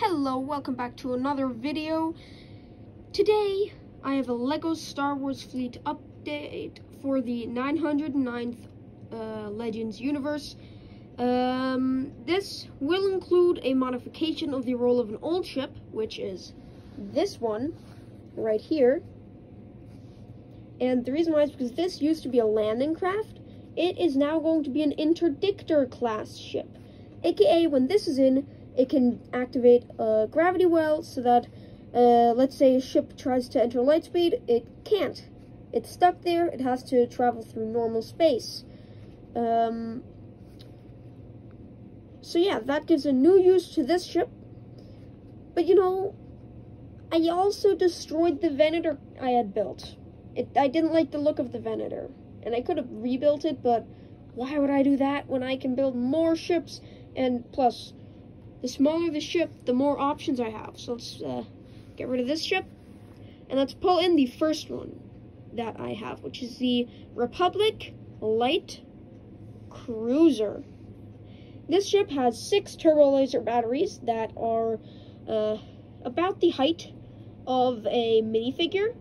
Hello, welcome back to another video. Today, I have a LEGO Star Wars Fleet update for the 909th Legends universe. This will include a modification of the role of an old ship, which is this one, right here. And the reason why is because this used to be a landing craft. It is now going to be an interdictor class ship, aka when this is in, it can activate a gravity well so that, let's say a ship tries to enter light speed, it can't. It's stuck there, it has to travel through normal space. So yeah, that gives a new use to this ship. But you know, I also destroyed the Venator I had built. I didn't like the look of the Venator, and I could have rebuilt it, but why would I do that when I can build more ships? And plus, the smaller the ship, the more options I have. So let's get rid of this ship, and let's pull in the first one that I have, which is the Republic Light Cruiser. This ship has 6 turbo laser batteries that are about the height of a minifigure,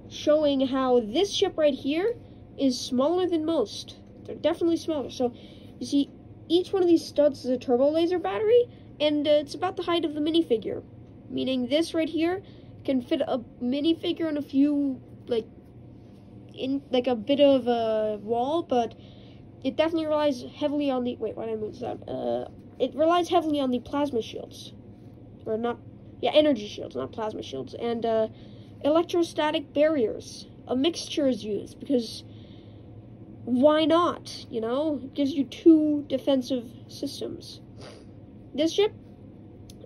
showing how this ship right here is smaller than most. They're definitely smaller. So you see, each one of these studs is a turbo laser battery, and it's about the height of the minifigure, meaning this right here can fit a minifigure in a few, in a bit of a wall, but it definitely relies heavily on the, wait, why did I move this out? It relies heavily on the plasma shields, or not, yeah, energy shields, not plasma shields, and electrostatic barriers. A mixture is used, because why not, you know? It gives you 2 defensive systems. This ship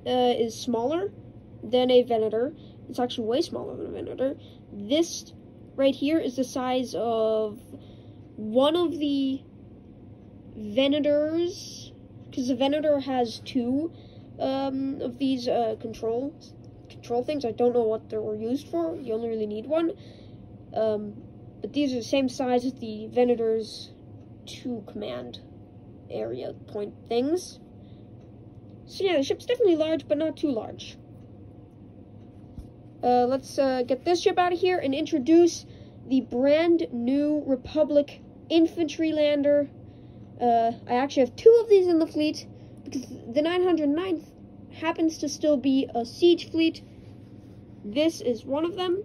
is smaller than a Venator. It's actually way smaller than a Venator. This right here is the size of one of the Venators, because the Venator has 2 of these control things. I don't know what they were used for. You only really need one. But these are the same size as the Venator's 2 command area point things. So yeah, the ship's definitely large, but not too large. Let's get this ship out of here and introduce the brand new Republic Infantry Lander. I actually have 2 of these in the fleet, because the 909th happens to still be a siege fleet. This is one of them,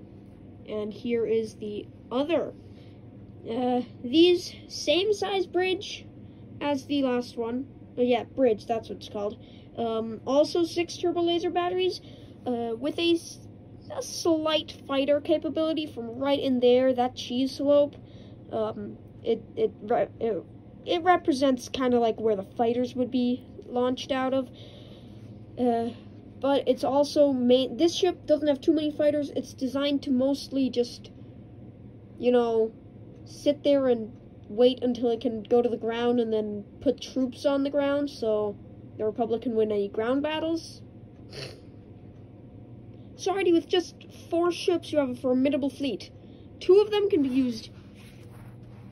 and here is the other. These same size bridge as the last one. Oh yeah, bridge, that's what it's called. Also 6 turbo laser batteries, with a slight fighter capability from right in there, that cheese slope. It represents kind of like where the fighters would be launched out of. But it's also made, this ship doesn't have too many fighters. It's designed to mostly just, you know, sit there and wait until it can go to the ground and then put troops on the ground so the Republic can win any ground battles. So already with just 4 ships, you have a formidable fleet. 2 of them can be used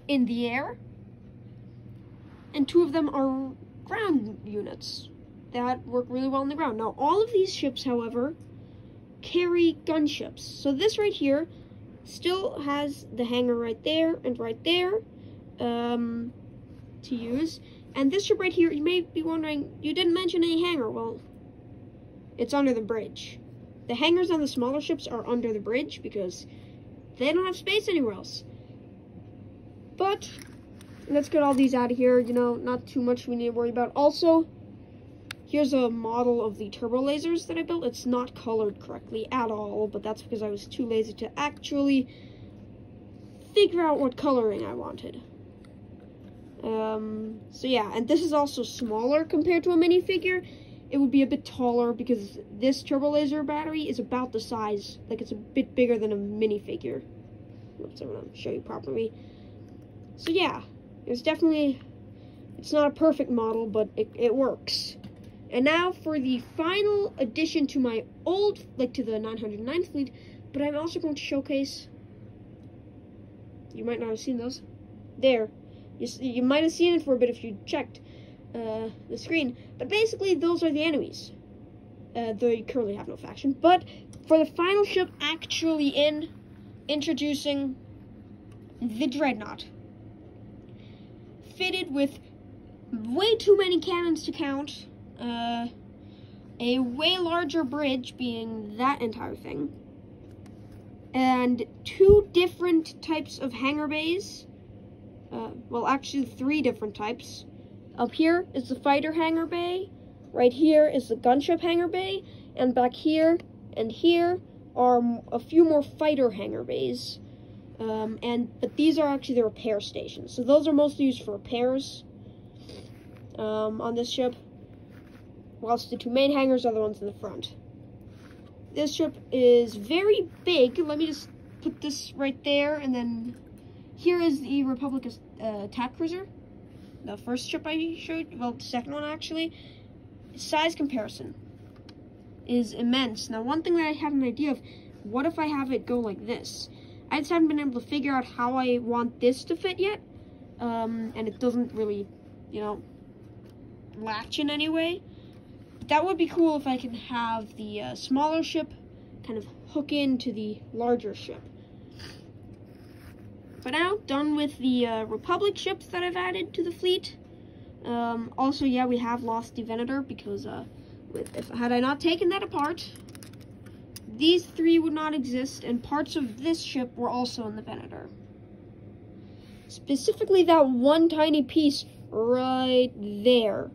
in the air, and 2 of them are ground units that work really well on the ground. Now, all of these ships, however, carry gunships. So this right here still has the hangar right there and right there to use. And this ship right here, you may be wondering, you didn't mention any hangar. Well, it's under the bridge. The hangars on the smaller ships are under the bridge because they don't have space anywhere else. But let's get all these out of here. You know, not too much we need to worry about. Also, here's a model of the turbo lasers that I built. It's not colored correctly at all, but that's because I was too lazy to actually figure out what coloring I wanted. So yeah, and this is also smaller compared to a minifigure. It would be a bit taller because this turbo laser battery is about the size, like it's a bit bigger than a minifigure. Oops, I'm gonna show you properly. So yeah, it's definitely, it's not a perfect model, but it works. And now for the final addition to my old, to the 909th fleet, but I'm also going to showcase, you might not have seen those, there. You might have seen it for a bit if you checked the screen, but basically those are the enemies. They currently have no faction. But for the final ship actually introducing the Dreadnought. Fitted with way too many cannons to count. A way larger bridge, being that entire thing. And 2 different types of hangar bays. Well, actually 3 different types. Up here is the fighter hangar bay. Right here is the gunship hangar bay. And back here and here are a few more fighter hangar bays. But these are actually the repair stations. So those are mostly used for repairs on this ship. Whilst the 2 main hangars are the ones in the front. This ship is very big. Let me just put this right there, and then here is the Republic attack cruiser. The first ship I showed, well, the second one actually. Size comparison is immense. Now, one thing that I had an idea of, what if I have it go like this? I just haven't been able to figure out how I want this to fit yet, and it doesn't really, latch in any way. That would be cool if I could have the smaller ship kind of hook into the larger ship. But now, done with the Republic ships that I've added to the fleet. Also, yeah, we have lost the Venator because had I not taken that apart, these 3 would not exist, and parts of this ship were also in the Venator. Specifically that one tiny piece right there.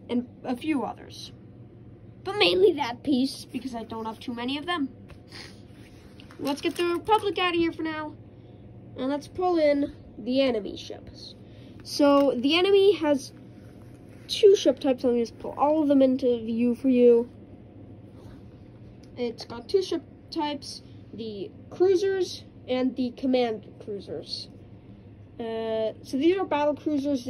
And a few others. But mainly that piece, because I don't have too many of them. Let's get the Republic out of here for now. And let's pull in the enemy ships. So, the enemy has 2 ship types. Let me just pull all of them into view for you. It's got 2 ship types. The cruisers and the command cruisers. So these are battle cruisers.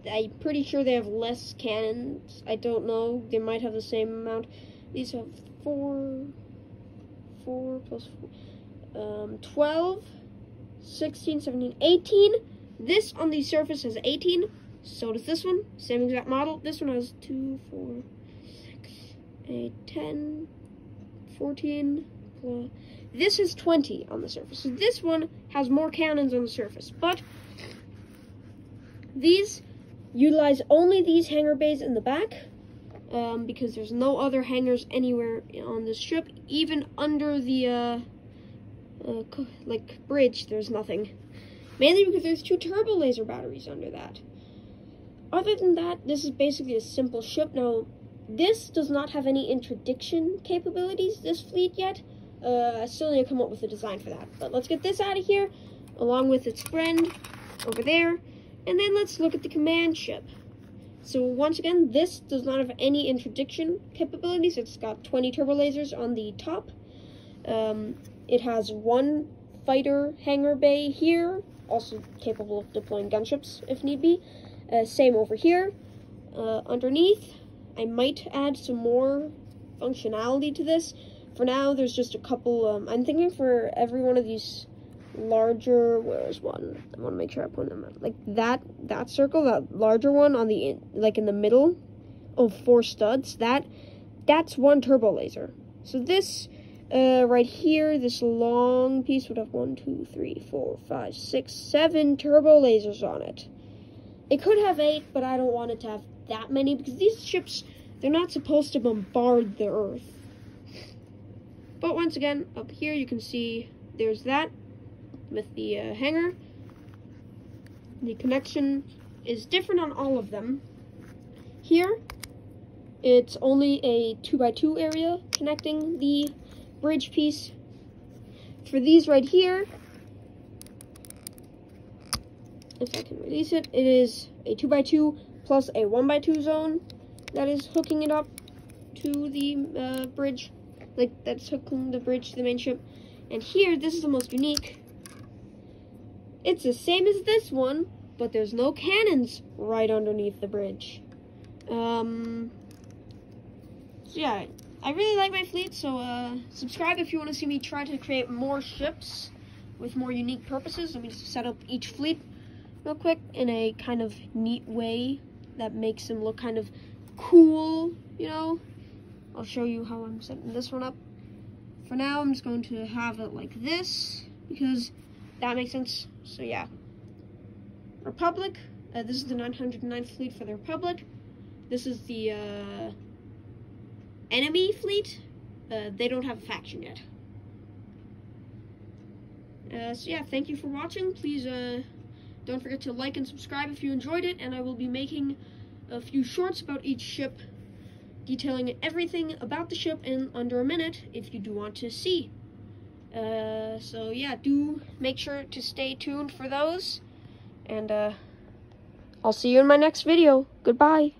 I'm pretty sure they have less cannons. I don't know. They might have the same amount. These have 4 plus 4, 12, 16, 17, 18. This on the surface has 18. So does this one. Same exact model. This one has 2, 4, 6, 8, 10, 14. This is 20 on the surface. So this one has more cannons on the surface. But these utilize only these hangar bays in the back, because there's no other hangars anywhere on this ship. Even under the bridge, there's nothing. Mainly because there's 2 turbo laser batteries under that. Other than that, this is basically a simple ship. Now, this does not have any interdiction capabilities, this fleet, yet. I still need to come up with a design for that. But let's get this out of here, along with its friend over there. And then let's look at the command ship. So once again, this does not have any interdiction capabilities. It's got 20 turbo lasers on the top. It has 1 fighter hangar bay here, also capable of deploying gunships if need be. Same over here. Underneath, I might add some more functionality to this. For now, there's just a couple. I'm thinking for every one of these larger, where's one? I want to make sure I point them out. Like that circle, that larger one on the in the middle of 4 studs. That's 1 turbo laser. So this right here, this long piece would have 1, 2, 3, 4, 5, 6, 7 turbo lasers on it. It could have 8, but I don't want it to have that many because these ships, they're not supposed to bombard the Earth. But once again, up here you can see there's that with the hangar. The connection is different on all of them. Here, it's only a 2x2 area connecting the bridge piece. For these right here, if I can release it, it is a 2x2 plus a 1x2 zone that is hooking it up to the bridge. Like, that's hooking the bridge to the main ship. And here, this is the most unique. It's the same as this one, but there's no cannons right underneath the bridge. So yeah, I really like my fleet, so subscribe if you want to see me try to create more ships with more unique purposes. Let me just set up each fleet real quick in a kind of neat way that makes them look kind of cool, you know? I'll show you how I'm setting this one up. For now, I'm just going to have it like this, because that makes sense. So yeah. Republic, this is the 909th fleet for the Republic. This is the enemy fleet. They don't have a faction yet. So yeah, thank you for watching. Please don't forget to like and subscribe if you enjoyed it, and I will be making a few shorts about each ship, detailing everything about the ship in under a minute if you do want to see. So yeah, do make sure to stay tuned for those, and I'll see you in my next video. Goodbye.